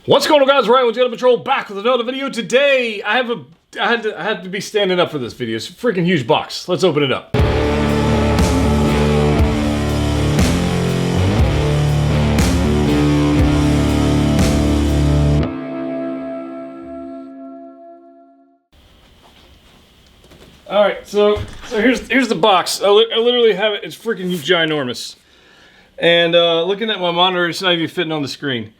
What's going on, guys? Ryan with Jedha Patrol back with another video. Today, I had to be standing up for this video. It's a freaking huge box. Let's open it up. All right, so here's the box. I literally have it. It's freaking ginormous. And looking at my monitor, it's not even fitting on the screen.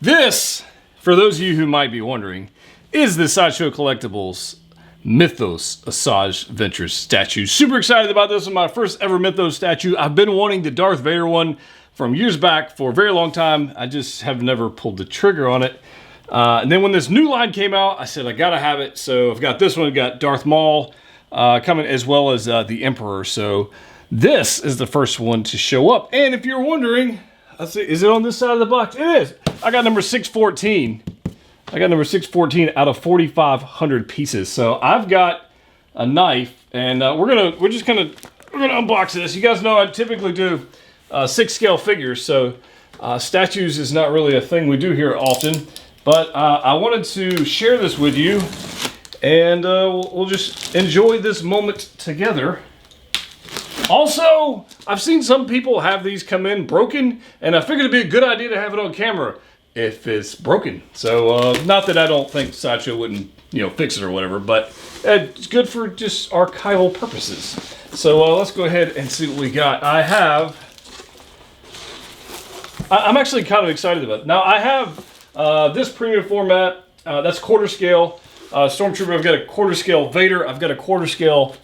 This, for those of you who might be wondering, is the Sideshow Collectibles Mythos Asaaj Ventress statue. Super excited about this one, my first ever Mythos statue. I've been wanting the Darth Vader one from years back for a very long time. I just have never pulled the trigger on it. And then when this new line came out, I said I gotta have it. So I've got this one. I've got Darth Maul coming, as well as the Emperor. So this is the first one to show up. And if you're wondering, let's see, is it on this side of the box? It is. I got number 614. I got number 614 out of 4,500 pieces. So I've got a knife, and we're just gonna unbox this. You guys know I typically do 6 scale figures, so statues is not really a thing we do here often. But I wanted to share this with you, and we'll just enjoy this moment together. Also, I've seen some people have these come in broken, and I figured it'd be a good idea to have it on camera if it's broken. So, not that I don't think Sideshow wouldn't, fix it or whatever, but it's good for just archival purposes. So, let's go ahead and see what we got. I'm actually kind of excited about it. Now, I have this premium format, that's quarter scale. Stormtrooper, I've got a quarter scale Vader, I've got a quarter scale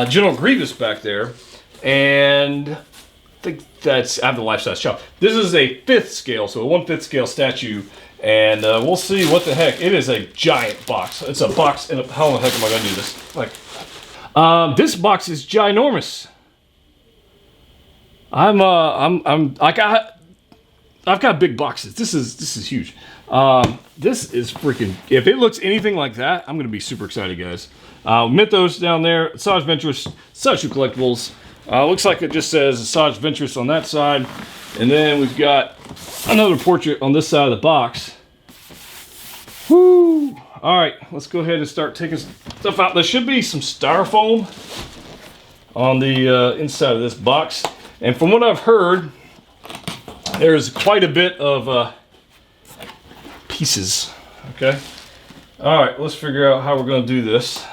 General Grievous back there. And I think I have the life-size chop. This is a 5th scale, so a 1/5 scale statue. And we'll see what the heck. It is a giant box. It's a box, and how the heck am I gonna do this? This box is ginormous. I've got big boxes. This is huge. This is freaking, if it looks anything like that, I'm gonna be super excited, guys. Mythos down there, Asaaj Ventress, Sideshow Collectibles. Looks like it just says Asaaj Ventress on that side. And then we've got another portrait on this side of the box. Woo! Alright, let's go ahead and start taking stuff out. There should be some styrofoam on the inside of this box. And from what I've heard, there's quite a bit of pieces. Okay? Alright, let's figure out how we're going to do this.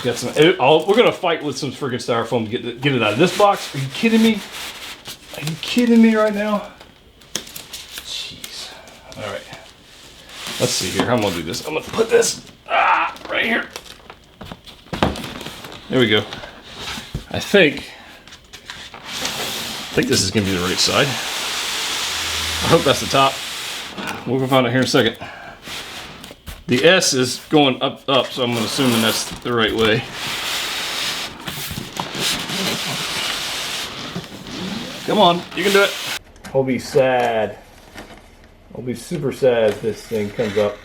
Got some, we're gonna fight with some freaking styrofoam to get it out of this box. Are you kidding me? Are you kidding me right now? Jeez. All right. Let's see here. How I'm gonna do this. I'm gonna put this right here. There we go. I think this is gonna be the right side. I hope that's the top. We're gonna find out here in a second. The S is going up, so I'm assuming that's the right way. Come on, you can do it. I'll be sad. I'll be super sad if this thing comes up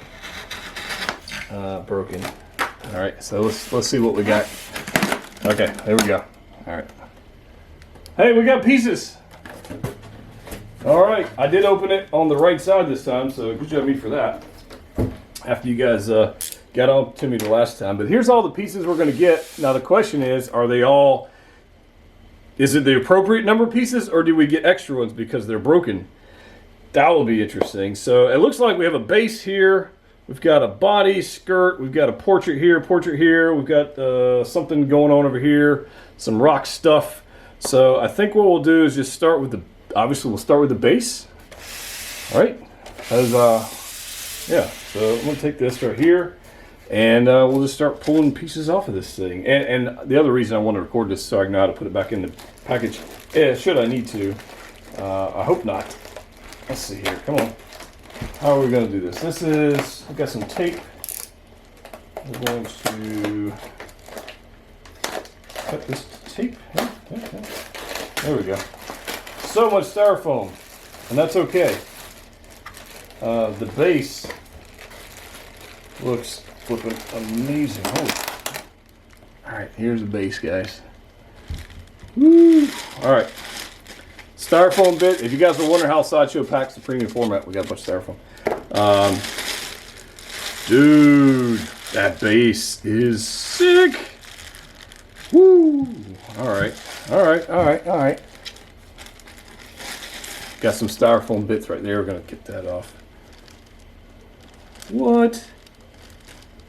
broken. All right, so let's see what we got. Okay, there we go. All right. Hey, we got pieces. All right, I did open it on the right side this time, so good job me for that. After you guys got on to me the last time. But here's all the pieces we're going to get. Now the question is, is it the appropriate number of pieces, or do we get extra ones because they're broken? That will be interesting. So it looks like we have a base here. We've got a body, skirt. We've got a portrait here. We've got something going on over here. Some rock stuff. So I think what we'll do is just start with obviously we'll start with the base. All right. Yeah, so I'm going to take this right here, and we'll just start pulling pieces off of this thing. And the other reason I want to record this is so I know how to put it back in the package, should I need to. I hope not. Let's see here. Come on. How are we going to do this? I've got some tape. We're going to cut this tape. Okay. There we go. So much styrofoam, and that's okay. The base looks flipping amazing. All right, here's the base, guys. Woo! All right, styrofoam bit. If you guys were wondering how Sideshow packs the premium format, we got a bunch of styrofoam. Dude, that base is sick. Woo! All right. Got some styrofoam bits right there. We're gonna get that off. What?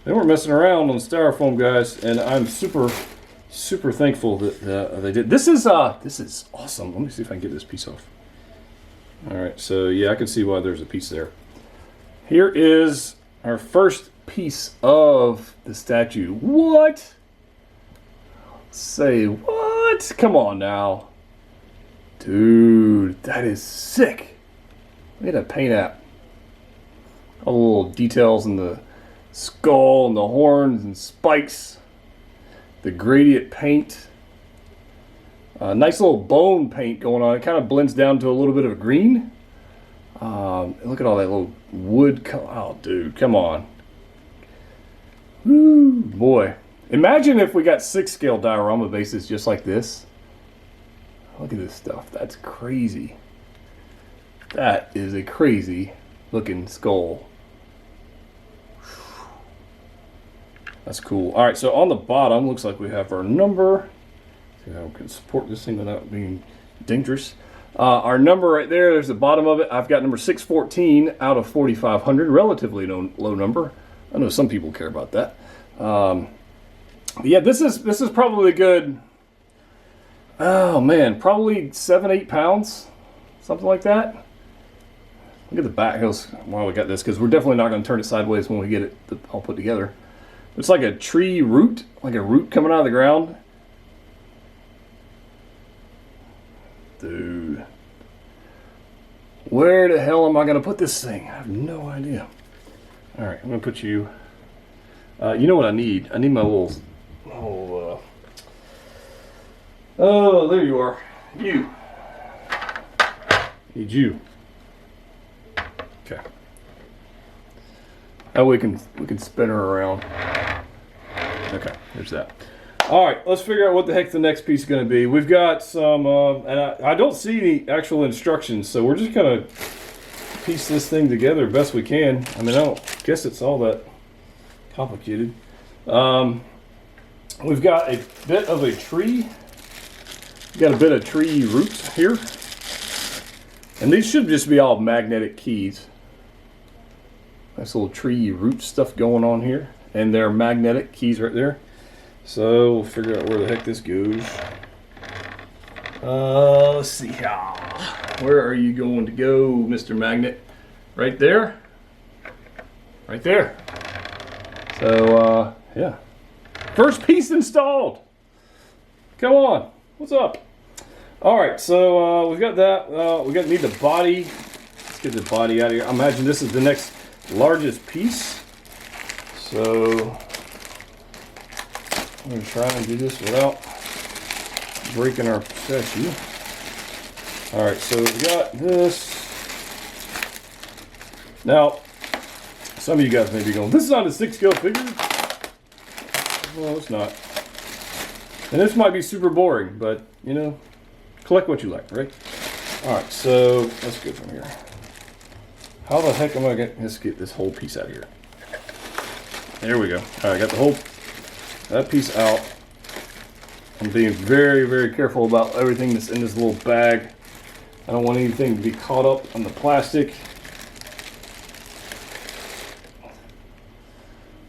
They weren't messing around on styrofoam, guys, and I'm super thankful that they did. This is awesome. Let me see if I can get this piece off. All right, so yeah, I can see why there's a piece there. Here is our first piece of the statue. What? Say what? Come on now. Dude, that is sick. Look at that paint app. All the little details in the skull and the horns and spikes. The gradient paint. Nice little bone paint going on. It kind of blends down to a little bit of a green. Look at all that little wood. Oh, dude, come on. Woo, boy. Imagine if we got 6 scale diorama bases just like this. Look at this stuff. That's crazy. That is a crazy looking skull. That's cool. All right, so on the bottom, looks like we have our number. See how we can support this thing without being dangerous. Our number right there, there's the bottom of it. I've got number 614 out of 4,500. Relatively low number. I know some people care about that. Yeah, this is probably good. Oh man, probably 7-8 pounds, something like that. Look at the back. While we got this, because we're definitely not going to turn it sideways when we get it all put together. It's like a tree root, like a root coming out of the ground. Dude, where the hell am I going to put this thing? I have no idea. All right, I'm going to put you. You know what I need? I need my little. Oh, there you are. You. Need you. Okay. That way we can spin her around. Okay, there's that. All right, let's figure out what the heck the next piece is going to be. We've got some, and I don't see the actual instructions, so we're just going to piece this thing together best we can. I mean, I don't guess it's all that complicated. We've got a bit of a tree. We've got a bit of tree roots here. And these should just be all magnetic keys. Nice little tree root stuff going on here. And they're magnetic keys right there. So we'll figure out where the heck this goes. Let's see how. Where are you going to go, Mr. Magnet? Right there? Right there. So, yeah. First piece installed. Come on. What's up? All right, so we've got that. We need the body. Let's get the body out of here. I imagine this is the next largest piece. So I'm going to try and do this without breaking our statue. All right, so we got this. Now, some of you guys may be going, this is not a 6 scale figure. Well, it's not. And this might be super boring, but, you know, collect what you like, right? All right, so let's go from here. How the heck am I going to get this whole piece out of here? There we go. All right, I got that piece out. I'm being very, very careful about everything that's in this little bag. I don't want anything to be caught up on the plastic.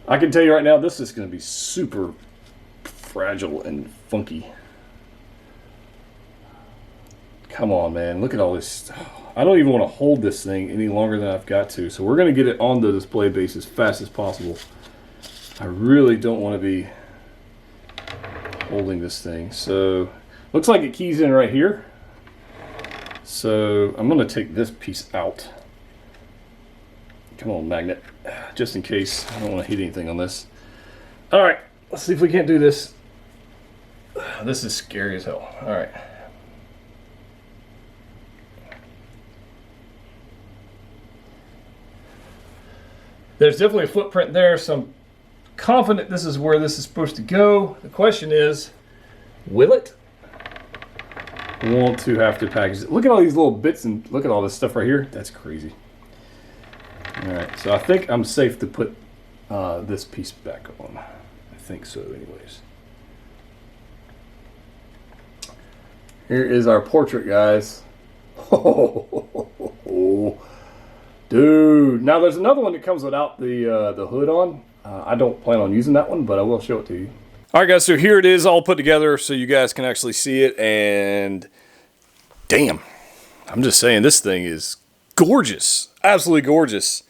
I can tell you right now, this is going to be super fragile and funky. Come on, man. Look at all this. I don't even want to hold this thing any longer than I've got to. So we're going to get it on the display base as fast as possible. I really don't want to be holding this thing. So looks like it keys in right here. So I'm going to take this piece out. Come on, magnet. Just in case. I don't want to hit anything on this. All right. Let's see if we can't do this. This is scary as hell. All right. There's definitely a footprint there, so I'm confident this is where this is supposed to go. The question is, will it? We want to have to package it. Look at all these little bits and look at all this stuff right here. That's crazy. Alright, so I think I'm safe to put this piece back on. I think so anyways. Here is our portrait, guys. Oh, dude. Now there's another one that comes without the hood on. I don't plan on using that one, but I will show it to you. Alright guys, so here it is all put together so you guys can actually see it, and damn, I'm just saying this thing is gorgeous. Absolutely gorgeous.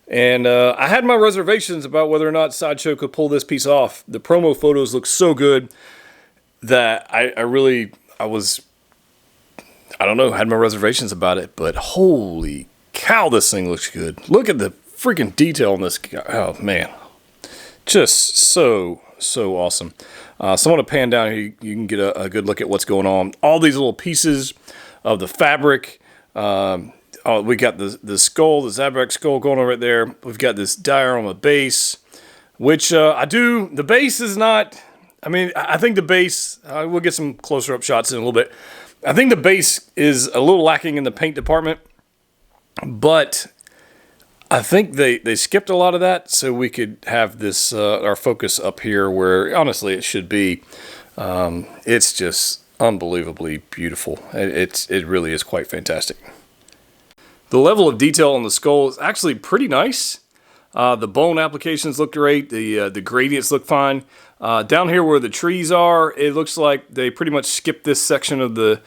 And I had my reservations about whether or not Sideshow could pull this piece off. The promo photos look so good that I don't know, had my reservations about it, but holy cow, this thing looks good. Look at the freaking detail on this guy. Oh man, just so awesome. So I want to pan down here. You can get a good look at what's going on. All these little pieces of the fabric. We got the skull, the Zabrak skull going on right there. We've got this diorama base, which the base is not, I mean, I think the base, we'll get some closer up shots in a little bit. I think the base is a little lacking in the paint department, but I think they skipped a lot of that so we could have this, our focus up here where honestly it should be. It's just unbelievably beautiful. It really is quite fantastic. The level of detail on the skull is actually pretty nice. The bone applications look great. The gradients look fine. Down here where the trees are, it looks like they pretty much skipped this section of the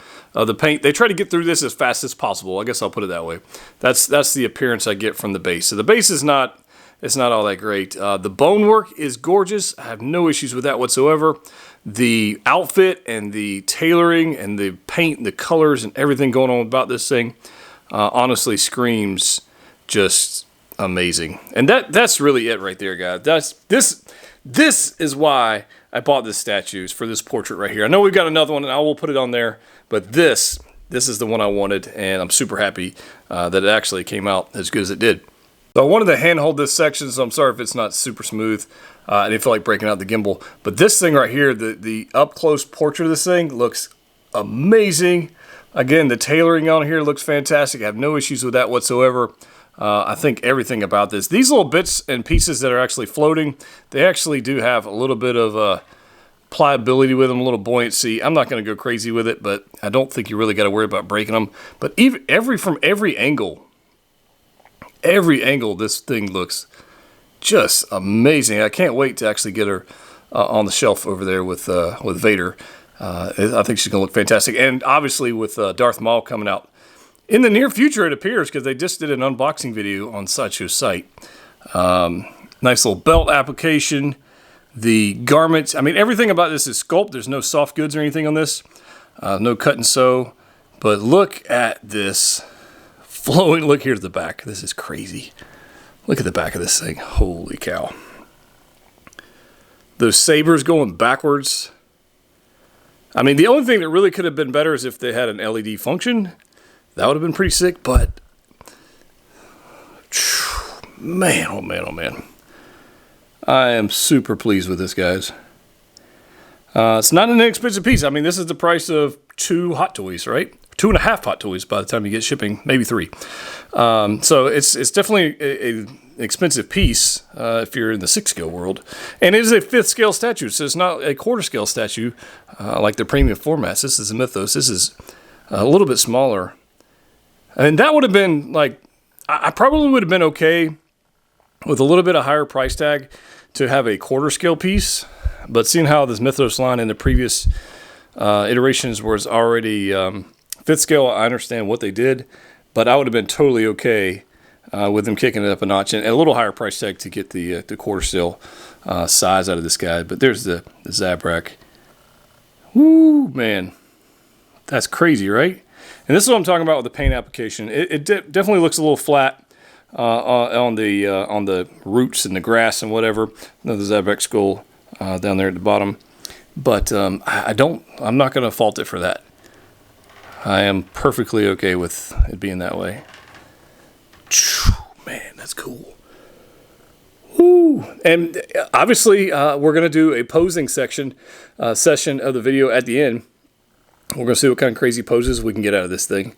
paint. They try to get through this as fast as possible. I guess I'll put it that way. That's the appearance I get from the base. So the base is not all that great. The bone work is gorgeous. I have no issues with that whatsoever. The outfit and the tailoring and the paint and the colors and everything going on about this thing honestly screams just amazing. And that's really it right there, guys. This is why I bought this statue, for this portrait right here. I know we've got another one, and I will put it on there, but this is the one I wanted, and I'm super happy that it actually came out as good as it did. So I wanted to handhold this section, so I'm sorry if it's not super smooth. I didn't feel like breaking out the gimbal. But this thing right here, the up-close portrait of this thing looks amazing. Again, the tailoring on here looks fantastic. I have no issues with that whatsoever. I think everything about this. These little bits and pieces that are actually floating, they actually do have a little bit of pliability with them, a little buoyancy. I'm not going to go crazy with it, but I don't think you really got to worry about breaking them. But from every angle, this thing looks just amazing. I can't wait to actually get her on the shelf over there with Vader. I think she's going to look fantastic. And obviously with Darth Maul coming out in the near future, it appears, because they just did an unboxing video on Sideshow's site. Nice little belt application. The garments, I mean, everything about this is sculpt. There's no soft goods or anything on this. No cut and sew. But look at this flowing. Look here at the back. This is crazy. Look at the back of this thing. Holy cow. Those sabers going backwards. I mean, the only thing that really could have been better is if they had an LED function. That would have been pretty sick, but man, oh man, oh man. I am super pleased with this, guys. It's not an inexpensive piece. I mean, this is the price of 2 Hot Toys, right? 2.5 Hot Toys by the time you get shipping, maybe 3. So it's definitely an expensive piece if you're in the 6 scale world. And it is a 5th scale statue, so it's not a quarter scale statue like the premium formats. This is a Mythos. This is a little bit smaller. And that would have been like, I probably would have been okay with a little bit of higher price tag to have a quarter scale piece. But seeing how this Mythos line in the previous iterations was already 5th scale, I understand what they did. But I would have been totally okay with them kicking it up a notch and a little higher price tag to get the quarter scale size out of this guy. But there's the Zabrak. Woo, man. That's crazy, right? And this is what I'm talking about with the paint application. It definitely looks a little flat on the roots and the grass and whatever. The Zabrak skull down there at the bottom. But I'm not going to fault it for that. I am perfectly okay with it being that way. Man, that's cool. Woo. And obviously, we're going to do a posing session of the video at the end. We're going to see what kind of crazy poses we can get out of this thing.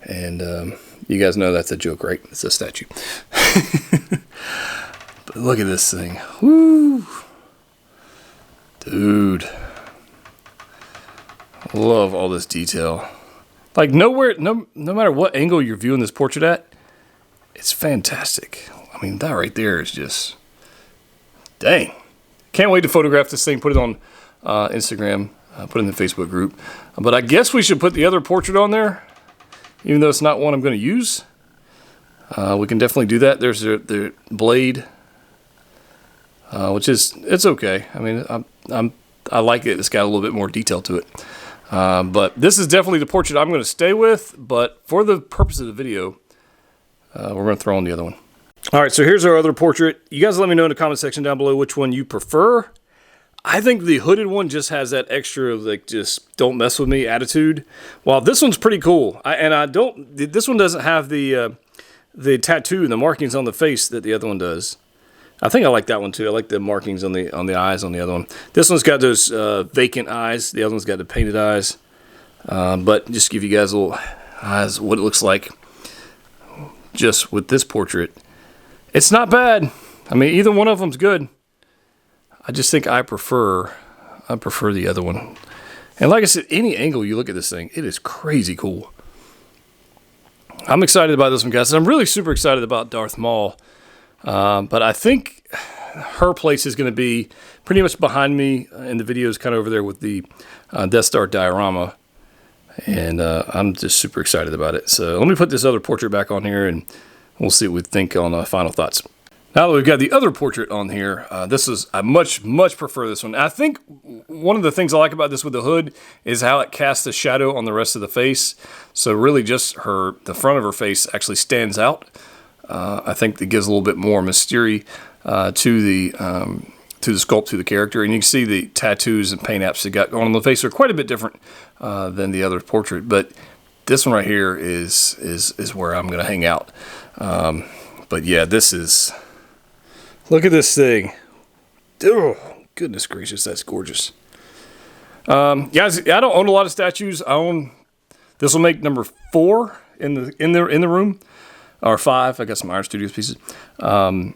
And you guys know that's a joke, right? It's a statue. But look at this thing. Woo! Dude. Love all this detail. Like nowhere, no matter what angle you're viewing this portrait at, it's fantastic. I mean, that right there is just, dang. Can't wait to photograph this thing, put it on Instagram, put it in the Facebook group. But I guess we should put the other portrait on there, even though it's not one I'm going to use. We can definitely do that. There's the blade, which is, it's okay. I mean, I like it. It's got a little bit more detail to it. But this is definitely the portrait I'm going to stay with. But for the purpose of the video, we're going to throw on the other one. All right, so here's our other portrait. You guys let me know in the comment section down below which one you prefer. I think the hooded one just has that extra, like, just don't mess with me attitude. While this one's pretty cool. This one doesn't have the tattoo and the markings on the face that the other one does. I think I like that one too. I like the markings on the eyes on the other one. This one's got those vacant eyes. The other one's got the painted eyes. But just to give you guys a little eyes, what it looks like just with this portrait. It's not bad. I mean, either one of them's good. I just think I prefer the other one. And like I said, any angle you look at this thing, it is crazy cool. I'm excited about this one, guys. And I'm really super excited about Darth Maul. But I think her place is going to be pretty much behind me in the videos, kind of over there with the Death Star diorama. And I'm just super excited about it. So let me put this other portrait back on here, and we'll see what we think on final thoughts. Now that we've got the other portrait on here, I much prefer this one. I think one of the things I like about this with the hood is how it casts a shadow on the rest of the face. So really just the front of her face actually stands out. I think that gives a little bit more mystery to the sculpt, to the character. And you can see the tattoos and paint apps it got going on the face are quite a bit different than the other portrait. But this one right here is where I'm going to hang out. But yeah, this is... Look at this thing. Oh, goodness gracious, that's gorgeous. Guys, I don't own a lot of statues. This will make number 4 in the room, or 5. I got some Iron Studios pieces. Yeah,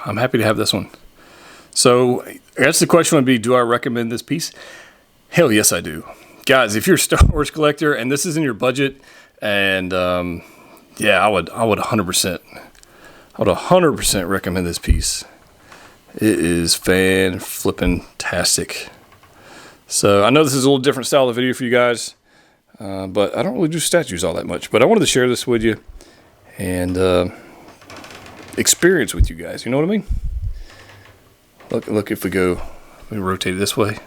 I'm happy to have this one. So I guess the question would be, do I recommend this piece? Hell yes, I do. Guys, if you're a Star Wars collector and this is in your budget, and yeah, I would 100%. I would 100% recommend this piece. It is fan-flippin-tastic. So I know this is a little different style of video for you guys, but I don't really do statues all that much. But I wanted to share this with you and experience with you guys. You know what I mean? Look, if we rotate it this way.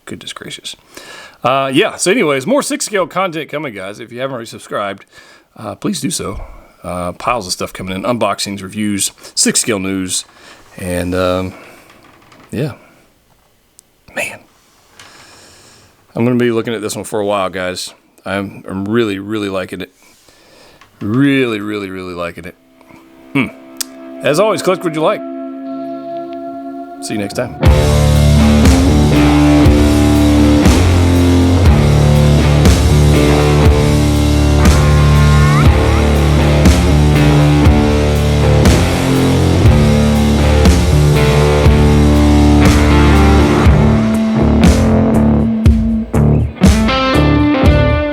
Goodness gracious. Yeah, so anyways, more 6-scale content coming, guys. If you haven't already subscribed, please do so. Piles of stuff coming in, unboxings, reviews, 6-scale news, and yeah, man, I'm going to be looking at this one for a while, guys. I'm really liking it. Really liking it. As always, collect what you like. See you next time.